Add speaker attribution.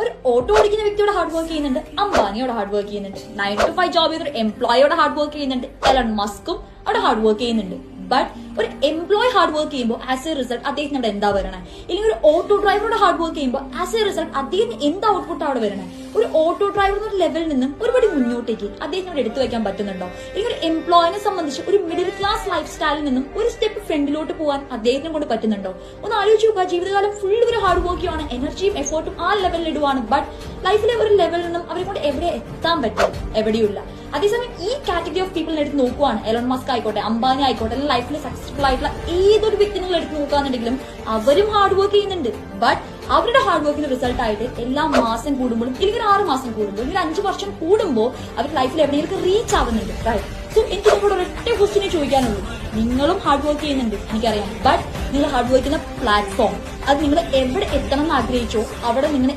Speaker 1: ഒരു ഓട്ടോ ഓടിക്കുന്ന വ്യക്തിയോട് ഹാർഡ് വർക്ക് ചെയ്യുന്നുണ്ട്, അംബാനിയോട് ഹാർഡ് വർക്ക് ചെയ്യുന്നുണ്ട്, 9 to 5 ജോബ് ചെയ്തൊരു എംപ്ലോയിയോട് ഹാർഡ് വർക്ക് ചെയ്യുന്നുണ്ട്, എലൺ മസ്കും അവിടെ ഹാർഡ് വർക്ക് ചെയ്യുന്നുണ്ട്. ബട്ട് ഒരു എംപ്ലോയി ഹാർഡ് വർക്ക് ചെയ്യുമ്പോൾ ആസ് എ റിസൾട്ട് അദ്ദേഹത്തിന് അവിടെ എന്താ വരണേ? ഇല്ലെങ്കിൽ ഒരു ഓട്ടോ ഡ്രൈവറോട് ഹാർഡ് വർക്ക് ചെയ്യുമ്പോൾ ആസ് എ റിസൾട്ട് അദ്ദേഹത്തിന് എന്ത് ഔട്ട്പുട്ട് അവിടെ വരണേ? ഒരു ഓട്ടോ ഡ്രൈവർ എന്ന ലെവലിൽ നിന്നും ഒരുപടി മുന്നോട്ടേക്ക് അദ്ദേഹത്തിന് എടുത്തു വെക്കാൻ പറ്റുന്നുണ്ടോ? അല്ലെങ്കിൽ ഒരു എംപ്ലോയിനെ സംബന്ധിച്ച് ഒരു മിഡിൽ ക്ലാസ് ലൈഫ് സ്റ്റൈലിൽ നിന്നും ഒരു സ്റ്റെപ്പ് ഫ്രണ്ടിലോട്ട് പോകാൻ അദ്ദേഹത്തിനെ കൊണ്ട് പറ്റുന്നുണ്ടോ? ഒന്ന് ആലോചിച്ച് നോക്കുക. ജീവിതകാലം ഫുൾ ഒരു ഹാർഡ് വർക്ക് ചെയ്യുവാണ്, എനർജിയും എഫേർട്ടും ആ ലെവലിൽ ഇടുവാണ്. ബട്ട് ലൈഫിലെ ഒരു ലെവലിൽ നിന്നും അവരെ കൊണ്ട് എവിടെ എത്താൻ പറ്റും? എവിടെയുമില്ല. അതേസമയം ഈ കാറ്റഗറി ഓഫ് പീപ്പിളിനെ എടുത്ത് നോക്കുവാണ്, എലോൺ മസ്ക് ആയിക്കോട്ടെ, അംബാനി ആയിക്കോട്ടെ, അല്ലെങ്കിൽ ലൈഫിൽ സക്സസ്ഫുൾ ആയിട്ടുള്ള ഏതൊരു വ്യക്തിനെ എടുത്ത് നോക്കുകയാണെന്നുണ്ടെങ്കിലും അവരും ഹാർഡ് വർക്ക് ചെയ്യുന്നുണ്ട്. ബട്ട് അവരുടെ ഹാർഡ് വർക്കിന്റെ റിസൾട്ട് ആയിട്ട് എല്ലാ മാസം കൂടുമ്പോഴും ഇല്ലെങ്കിൽ 6 മാസം കൂടുമ്പോൾ ഇല്ലെങ്കിൽ 5 വർഷം കൂടുമ്പോൾ അവർ ലൈഫിൽ എവിടെയെങ്കിലും റീച്ച് ആവുന്നുണ്ട്. റൈറ്റ്. സോ എനിക്ക് നിങ്ങളോട് ഒരൊറ്റ ക്വസ്റ്റിനെ ചോദിക്കാനുള്ളൂ. നിങ്ങളും ഹാർഡ് വർക്ക് ചെയ്യുന്നുണ്ട്, എനിക്കറിയാം. ബട്ട് നിങ്ങൾ ഹാർഡ് വർക്ക് ചെയ്യുന്ന പ്ലാറ്റ്ഫോം അത് നിങ്ങൾ എവിടെ എത്തണം എന്ന് ആഗ്രഹിച്ചോ അവിടെ നിങ്ങൾ